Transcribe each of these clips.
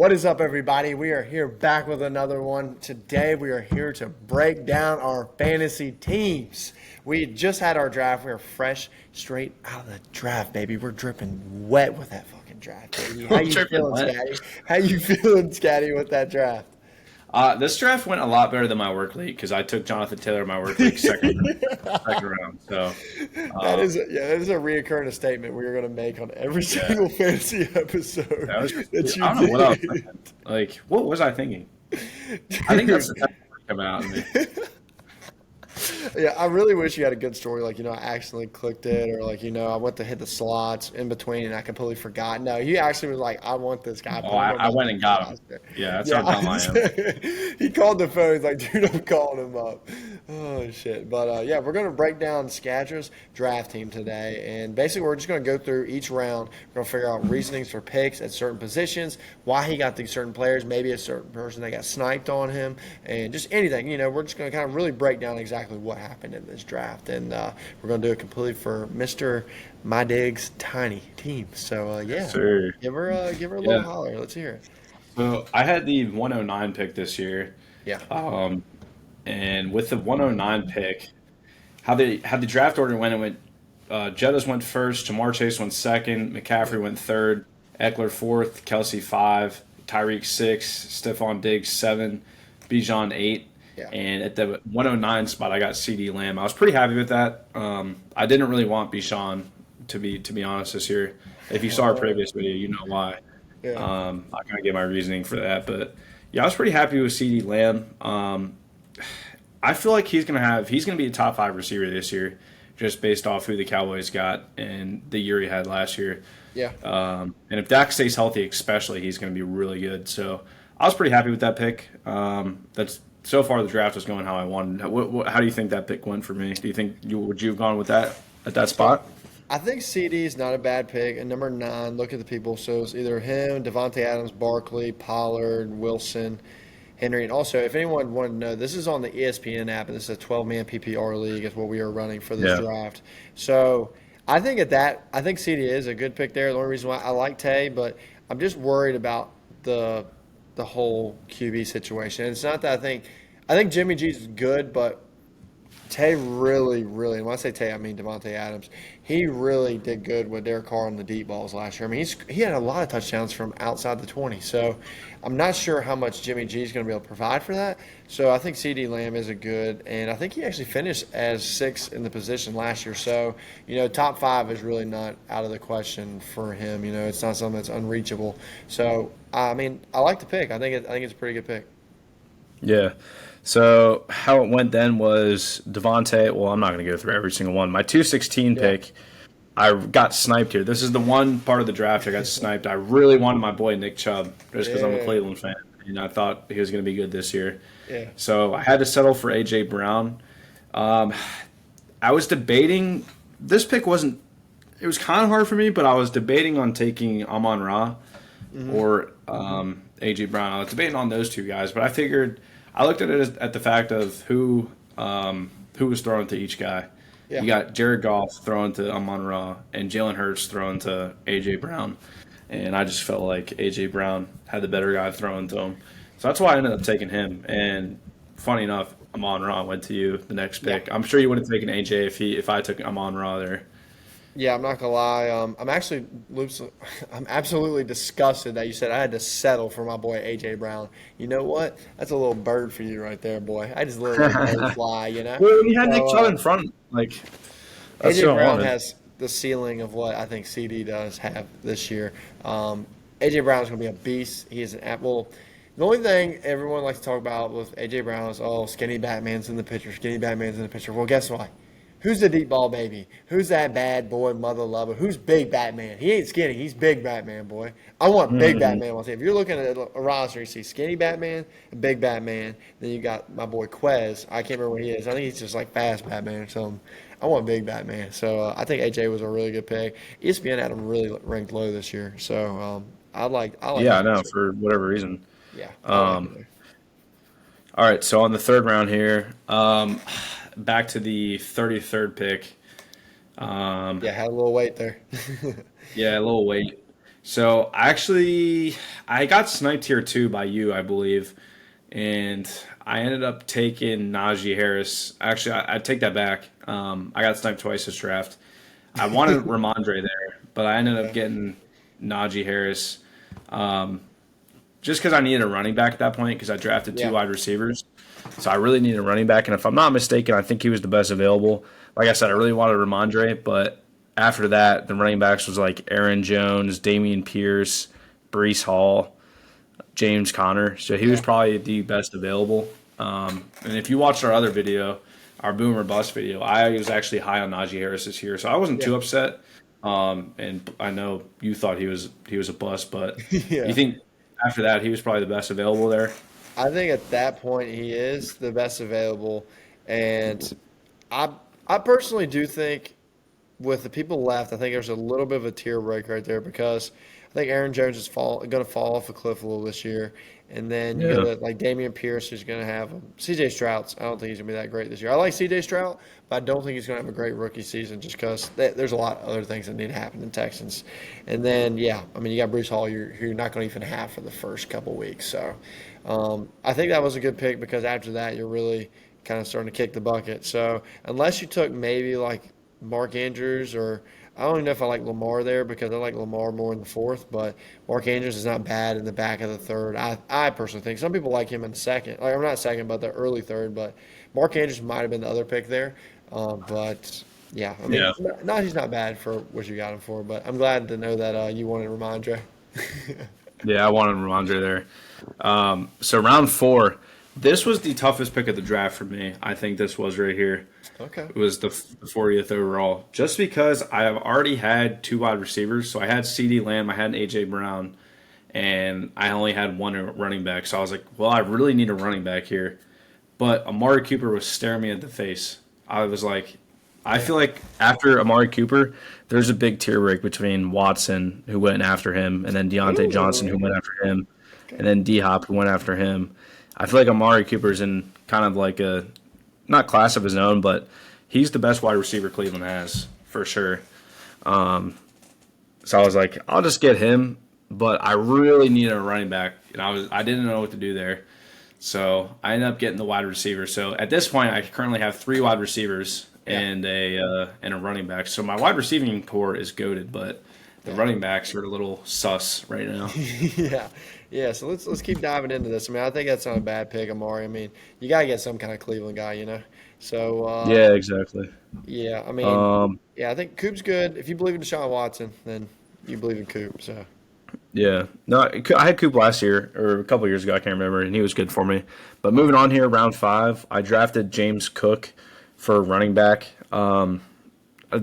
What is up, everybody? We are here back with another one. Today, we are here to break down our fantasy teams. We just had our draft. We are fresh, straight out of the draft, baby. We're dripping wet with that fucking draft, baby. How you Tripping feeling, what? Scotty? How you feeling, Scotty, with that draft? This draft went a lot better than my work league because I took Jonathan Taylor in my work league second round. So, That um, is, that is a reoccurring statement we are going to make on every yeah, single fantasy episode that was. that you I don't know what I was did. thinking. Like, what was I thinking? I think that's Dude. the type of coming out in me. Yeah, I really wish you had a good story. Like, I accidentally clicked it, or like, I went to hit the slots in between and I completely forgot. No, he actually was like, I want this guy. Oh, Put him on I my went and fantasy got him. roster. Yeah, that's Yeah, how dumb I am. he called the phone. He's like, dude, I'm calling him up. Oh, shit. But yeah, we're going to break down Scadra's draft team today. And basically, we're just going to go through each round. We're going to figure out reasonings for picks at certain positions, why he got these certain players, maybe a certain person that got sniped on him, and just anything. We're just going to kind of really break down exactly what happened in this draft. And we're going to do it completely for Mr. My Dig's tiny team. So, Yes, yeah, sir. give her a little Yeah. holler. Let's hear it. So I had the 109 pick this year, Yeah. um, and with the 109 pick, how the draft order went, it went. Jettas went first, Jamar Chase went second, McCaffrey went third, Eckler fourth, Kelsey five, Tyreek six, Stephon Diggs seven, Bijan eight, Yeah. and at the 109 spot I got CD Lamb. I was pretty happy with that. I didn't really want Bijan to be honest this year. If you saw our Uh, previous video, you know why. yeah. I kind of gave my reasoning for that, but yeah, I was pretty happy with CD Lamb. I feel like he's gonna be a top five receiver this year, just based off who the Cowboys got and the year he had last year. Yeah. And if Dak stays healthy, especially, he's gonna be really good. So I was pretty happy with that pick. That's so far the draft is going how I wanted. How do you think that pick went for me? Do you think would you have gone with that at that So spot? I think CD is not a bad pick. And number nine, look at the people. So it's either him, Devontae Adams, Barkley, Pollard, Wilson, Henry. And also, if anyone wanted to know, this is on the ESPN app, and this is a 12-man PPR league, is what we are running for this Yeah. draft. So I think CD is a good pick there. The only reason why I like Tay, but I'm just worried about the the whole QB situation. And it's not that I think Jimmy G's good, but Tay really, really, and when I say Tay, I mean Devontae Adams. He really did good with Derek Carr on the deep balls last year. I mean, he had a lot of touchdowns from outside the 20. So I'm not sure how much Jimmy G is going to be able to provide for that. So I think CD Lamb is a good, and I think he actually finished as sixth in the position last year. So, top five is really not out of the question for him. It's not something that's unreachable. So, I mean, I like the pick. I think it's a pretty good pick. Yeah. So how it went then was Devontae. Well, I'm not going to go through every single one. My 216 Yeah. pick, I got sniped here. This is the one part of the draft I got sniped. I really wanted my boy Nick Chubb just because I'm a Yeah. Cleveland fan and I thought he was going to be good this year. Yeah. So I had to settle for AJ Brown. Um, I was debating. This pick wasn't. It was kind of hard for me, but I was debating on taking Amon Ra or AJ Brown. I was debating on those two guys, but I figured I looked at it at the fact of who was thrown to each guy. Yeah. You got Jared Goff throwing to Amon Ra and Jalen Hurts throwing to AJ Brown, and I just felt like AJ Brown had the better guy throwing to him, so that's why I ended up taking him. And funny enough, Amon Ra went to you the next Yeah. pick. I'm sure you would have taken AJ if I took Amon Ra there. Yeah, I'm not gonna lie. I'm absolutely disgusted that you said I had to settle for my boy AJ Brown. You know what? That's a little bird for you right there, boy. I just let a little bird fly. Well, we had Nick So Chubb in front. Like that's AJ what I Brown wanted. has the ceiling of what I think CD does have this year. AJ Brown is gonna be a beast. He is an apple. The only thing everyone likes to talk about with AJ Brown is, oh, skinny Batman's in the picture. Skinny Batman's in the picture. Well, guess what? Who's the deep ball baby? Who's that bad boy mother lover? Who's big Batman? He ain't skinny. He's big Batman, boy. I want big Hmm. Batman on my team. If you're looking at a roster, you see skinny Batman and big Batman. Then you got my boy Quez. I can't remember what he is. I think he's just like fast Batman or something. I want big Batman. So I think AJ was a really good pick. ESPN had him really ranked low this year. So I like Yeah, I him know this year. for whatever reason. Yeah, I like him Um, there. all right, so on the third round here, back to the 33rd pick. Um, Yeah, had a little weight there. yeah, a little wait. So I got sniped here too by you, I believe, and I ended up taking Najee Harris. Actually, I take that back. I got sniped twice this draft. I wanted Ramondre there, but I ended up Yeah. getting Najee Harris just because I needed a running back at that point because I drafted two Yeah. wide receivers. So I really needed a running back, and if I'm not mistaken, I think he was the best available. Like I said, I really wanted Ramondre, but after that, the running backs was like Aaron Jones, Damian Pierce, Brees Hall, James Conner. So he was Yeah. probably the best available. And if you watched our other video, our boom or bust video, I was actually high on Najee Harris this year, so I wasn't Yeah. too upset. And I know you thought he was a bust, but you Yeah. think after that he was probably the best available there? I think at that point he is the best available, and I I personally do think with the people left, I think there's a little bit of a tier break right there because I think Aaron Jones is going to fall off a cliff a little this year, and then you Yeah. go to like Damian Pierce, who's going to have C.J. Stroud's. I don't think he's going to be that great this year. I like C.J. Stroud, but I don't think he's going to have a great rookie season just because there's a lot of other things that need to happen in Texans. And then yeah, I mean you got Bruce Hall, who you're not going to even have for the first couple weeks. So I think that was a good pick because after that you're really kind of starting to kick the bucket. So unless you took maybe like Mark Andrews or I don't even know if I like Lamar there because I like Lamar more in the fourth, but Mark Andrews is not bad in the back of the third. I personally think some people like him in the second. Like I'm not second, but the early third. But Mark Andrews might have been the other pick there. But yeah, I mean, Yeah. not he's not bad for what you got him for. But I'm glad to know that you wanted Ramondre. Yeah, I wanted Ramondre there. So round four, this was the toughest pick of the draft for me. I think this was right here. Okay. It was the 40th overall, just because I have already had two wide receivers. So I had C.D. Lamb, I had an A.J. Brown, and I only had one running back. So I was like, well, I really need a running back here. But Amari Cooper was staring me at the face. I was like, I Yeah. feel like after Amari Cooper, there's a big tier break between Watson, who went after him, and then Deontay Johnson, who Ooh. went after him, Okay. and then D Hop, who went after him. I feel like Amari Cooper's in kind of like a not class of his own, but he's the best wide receiver Cleveland has for sure. So I was like, I'll just get him, but I really needed a running back, and I didn't know what to do there. So I ended up getting the wide receiver. So at this point, I currently have three wide receivers Yeah. and a running back. So my wide receiving core is goaded, but the Yeah. running backs are a little sus right now. Yeah, yeah. So let's keep diving into this. I mean, I think that's not a bad pick, Amari. I mean, you gotta get some kind of Cleveland guy, you know. So Yeah, exactly. yeah, I mean, Um, yeah, I think Coop's good. If you believe in Deshaun Watson, then you believe in Coop. So yeah. No, I had Coop last year or a couple years ago. I can't remember, and he was good for me. But moving on here, round five, I drafted James Cook for running back.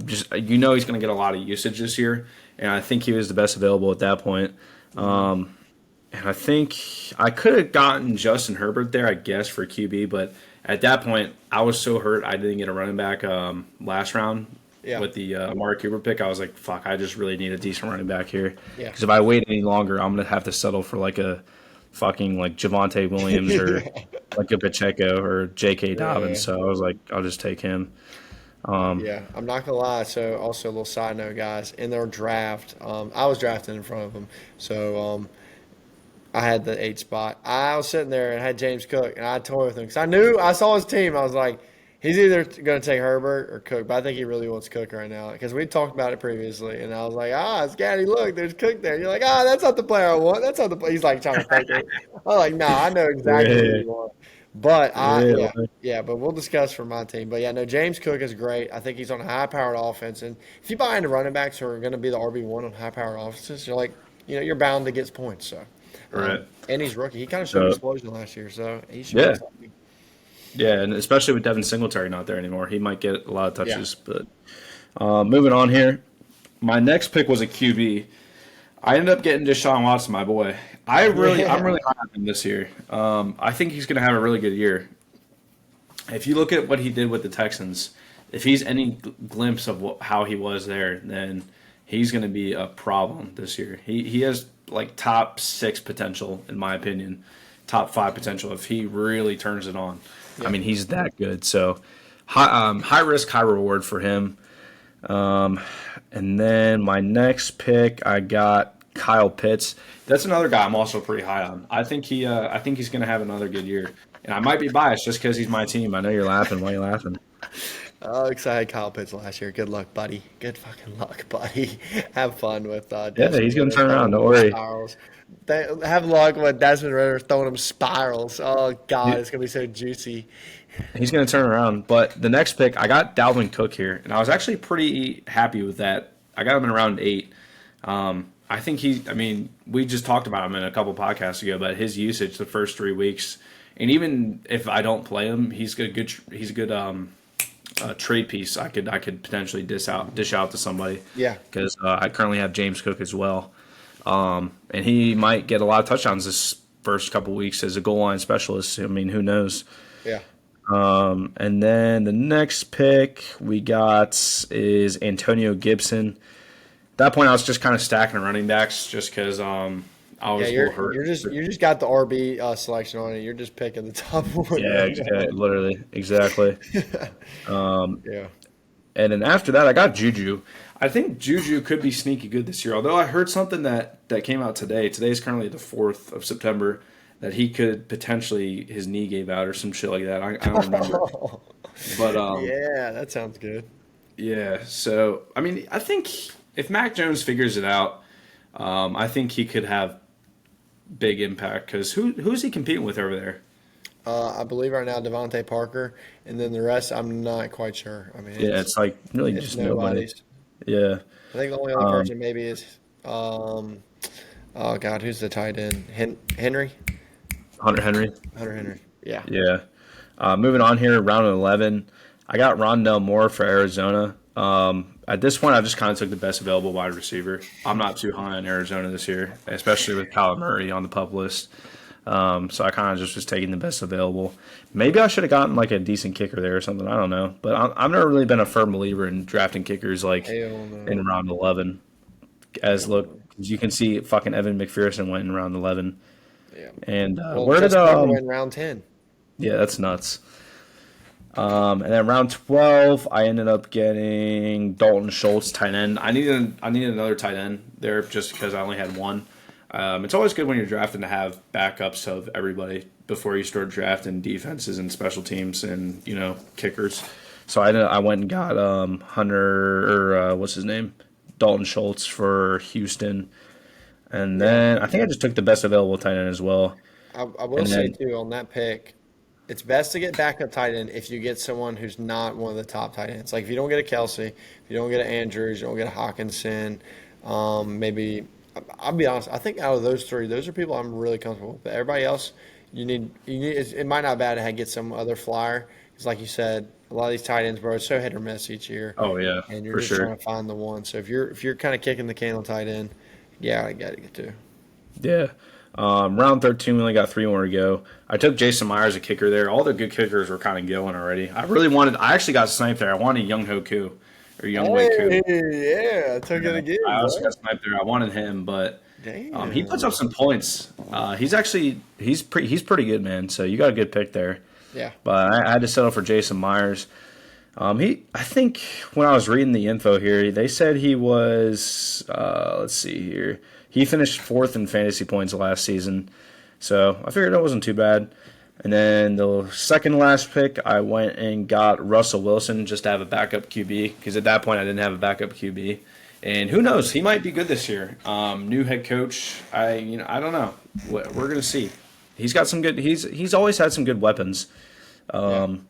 Just he's going to get a lot of usage this year, and I think he was the best available at that point. And I think I could have gotten Justin Herbert there, I guess, for QB, but at that point, I was so hurt I didn't get a running back last round yeah, with the Amari Cooper pick. I was like, fuck, I just really need a decent running back here. yeah, Because if I wait any longer, I'm going to have to settle for like a fucking like Javante Williams or yeah, like a Pacheco or J.K. yeah. Dobbins. So I was like, I'll just take him. Yeah, I'm not gonna lie. So, also a little side note, guys. In their draft, I was drafted in front of them, so I had the eight spot. I was sitting there and had James Cook, and I toyed with him because I knew I saw his team. I was like, he's either going to take Herbert or Cook, but I think he really wants Cook right now because we talked about it previously, and I was like, Scotty, look, there's Cook there. You're like, that's not the player I want. That's not the. He's like trying to fake it. I'm like, no, I know exactly who Yeah, you want. But yeah, yeah, but we'll discuss for my team. But yeah, no, James Cook is great. I think he's on a high-powered offense, and if you buy into running backs who are going to be the RB1 on high-powered offenses, you're like, you're bound to get points. So, right. and he's rookie. He kind of showed an So explosion last year, so he should be yeah, exciting. yeah, and especially with Devin Singletary not there anymore, he might get a lot of Yeah, touches. But moving on here, my next pick was a QB. I ended up getting Deshaun Watson, my boy. I'm yeah, really high on him this year. I think he's going to have a really good year. If you look at what he did with the Texans, if he's any glimpse of how he was there, then he's going to be a problem this year. He has like top six potential, in my opinion, top five potential if he really turns it on. I yeah. mean, he's that good. So high risk, high reward for him. And then my next pick, I got Kyle Pitts. That's another guy I'm also pretty high on. I think he's going to have another good year. And I might be biased just because he's my team. I know you're laughing. Why are you laughing? Oh, excited Kyle Pitts last year. Good luck, buddy. Good fucking luck, buddy. Have fun with Yeah, Desmond he's going to Ritter turn throwing around. him Don't those worry. spirals. Have luck with Desmond Ritter throwing him spirals. Oh, God, it's going to be so juicy. He's going to turn around. But the next pick, I got Dalvin Cook here, and I was actually pretty happy with that. I got him in round 8. I think I mean, we just talked about him in a couple podcasts ago, but his usage the first 3 weeks, and even if I don't play him, he's a good trade piece. I could potentially dish out to somebody. Yeah. Because I currently have James Cook as well, and he might get a lot of touchdowns this first couple weeks as a goal line specialist. I mean, who knows? Yeah. And then the next pick we got is Antonio Gibson. At that point, I was just kind of stacking running backs just because I was a little hurt. You just got the RB selection on it. You're just picking the top one. Yeah, literally, exactly. Yeah. And then after that, I got Juju. I think Juju could be sneaky good this year. Although I heard something that came out today. Today is currently the 4th of September. That he could potentially his knee gave out or some shit like that. I don't remember. But Yeah, that sounds good. yeah. So I mean, I think if Mac Jones figures it out, I think he could have big impact. Because who's he competing with over there? I believe right now Devontae Parker, and then the rest I'm not quite sure. I mean, Yeah, it's like really it's just nobody. nobody's. Yeah. I think the only other person maybe is oh God, who's the tight end? Henry. Hunter Henry. Hunter Henry. Yeah. Yeah. Moving on here, round 11, I got Rondell Moore for Arizona. At this point, I just kind of took the best available wide receiver. I'm not too high on Arizona this year, especially with Kyler Murray on the pup list. So I kind of just was taking the best available. Maybe I should have gotten like a decent kicker there or something. I don't know. But I've never really been a firm believer in drafting kickers like Hell no. in round 11. As you can see, fucking Evan McPherson went in round 11. Yeah. And Well, where did Justin Herbert went in round 10. Yeah, that's nuts. And then round 12, I ended up getting Dalton Schultz, tight end. I needed another tight end there just because I only had one. It's always good when you're drafting to have backups of everybody before you start drafting defenses and special teams and kickers. So I went and got Hunter or what's his name, Dalton Schultz for Houston, and then I think I just took the best available tight end as well. I will say too on that pick, it's best to get backup tight end if you get someone who's not one of the top tight ends. Like if you don't get a Kelsey, if you don't get an Andrews, you don't get a Hawkinson, maybe. I'll be honest. I think out of those three, those are people I'm really comfortable with. But everybody else, you need. It might not be bad to get some other flyer. Because like you said, a lot of these tight ends, bro, it's so hit or miss each year. Oh yeah, and you're for just sure. trying to find the one. So if you're kind of kicking the can on tight end, yeah, I got to get two. Yeah. Round 13, we only got 3 more to go. I took Jason Myers, a kicker there. All the good kickers were kind of going already. I actually got sniped there. I wanted Young Ho Koo. Or Young Wei Koo. Yeah, I took it again. I also got sniped there. I wanted him, but he puts up some points. He's pretty good, man. So you got a good pick there. Yeah. But I had to settle for Jason Myers. I think when I was reading the info here, they said he was let's see here. He finished 4th in fantasy points last season. So I figured that wasn't too bad. And then the second last pick, I went and got Russell Wilson just to have a backup QB because at that point I didn't have a backup QB. And who knows? He might be good this year. New head coach. I don't know. We're gonna see. He's got some good. He's always had some good weapons. And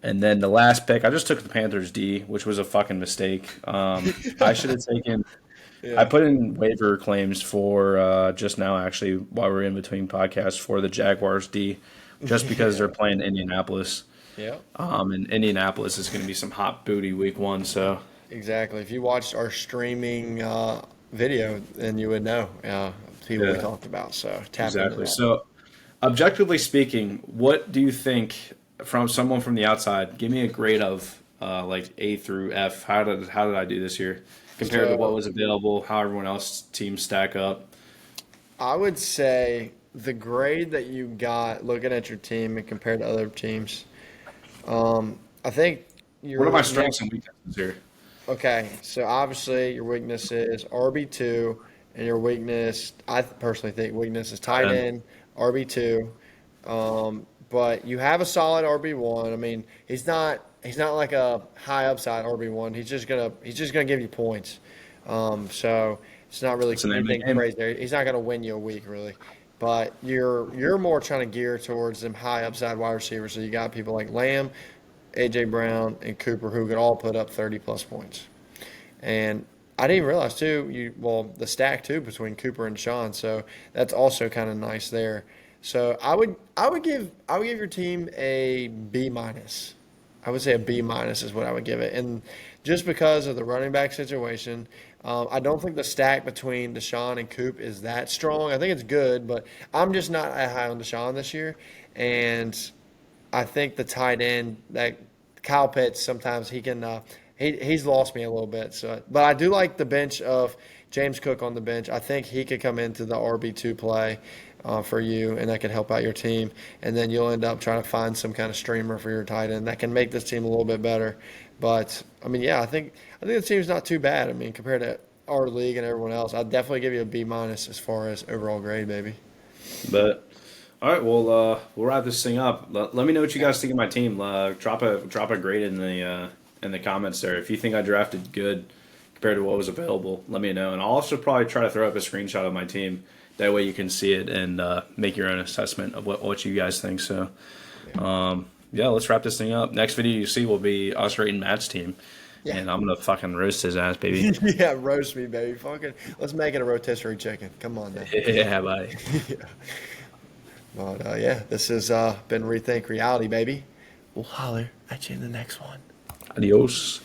then the last pick, I just took the Panthers D, which was a fucking mistake. I should have taken. Yeah. I put in waiver claims for just now, actually, while we're in between podcasts for the Jaguars D, just because they're playing Indianapolis. Yeah. And Indianapolis is going to be some hot booty week 1. So exactly. If you watched our streaming video, then you would know people we talked about. So tap into that. So, objectively speaking, what do you think from someone from the outside? Give me a grade of like A through F. How did I do this year? Compared to what was available, how everyone else's teams stack up? I would say the grade that you got looking at your team and compared to other teams, I think you're. What are my strengths and weaknesses here? Okay, so obviously your weakness is RB2 and your weakness, I personally think weakness is tight end, RB2. But you have a solid RB1. I mean, he's not like a high upside RB1. He's just gonna give you points. So it's not really That's the name of the anything game. crazy there. He's not gonna win you a week really. But you're more trying to gear towards them high upside wide receivers. So you got people like Lamb, AJ Brown, and Cooper who could all put up 30 plus points. And I didn't even realize too, the stack too between Cooper and Sean, so that's also kind of nice there. So I would give your team a B minus. I would say a B minus is what I would give it, and just because of the running back situation, I don't think the stack between Deshaun and Coop is that strong. I think it's good, but I'm just not that high on Deshaun this year, and I think the tight end that Kyle Pitts sometimes he can he's lost me a little bit. So, but I do like the bench of James Cook on the bench. I think he could come into the RB2 play for you, and that can help out your team. And then you'll end up trying to find some kind of streamer for your tight end that can make this team a little bit better. But I mean, yeah, I think the team's not too bad. I mean, compared to our league and everyone else, I'd definitely give you a B minus as far as overall grade, baby. But all right, well, we'll wrap this thing up. Let me know what you guys think of my team. Drop a grade in the comments there. If you think I drafted good compared to what was available, let me know. And I'll also probably try to throw up a screenshot of my team. That way you can see it and make your own assessment of what you guys think. So, yeah, let's wrap this thing up. Next video you see will be us rating Matt's team. Yeah. And I'm going to fucking roast his ass, baby. Yeah, roast me, baby. Fucking, let's make it a rotisserie chicken. Come on now. Yeah, buddy. Yeah. But yeah, this has been Rethink Reality, baby. We'll holler at you in the next one. Adios.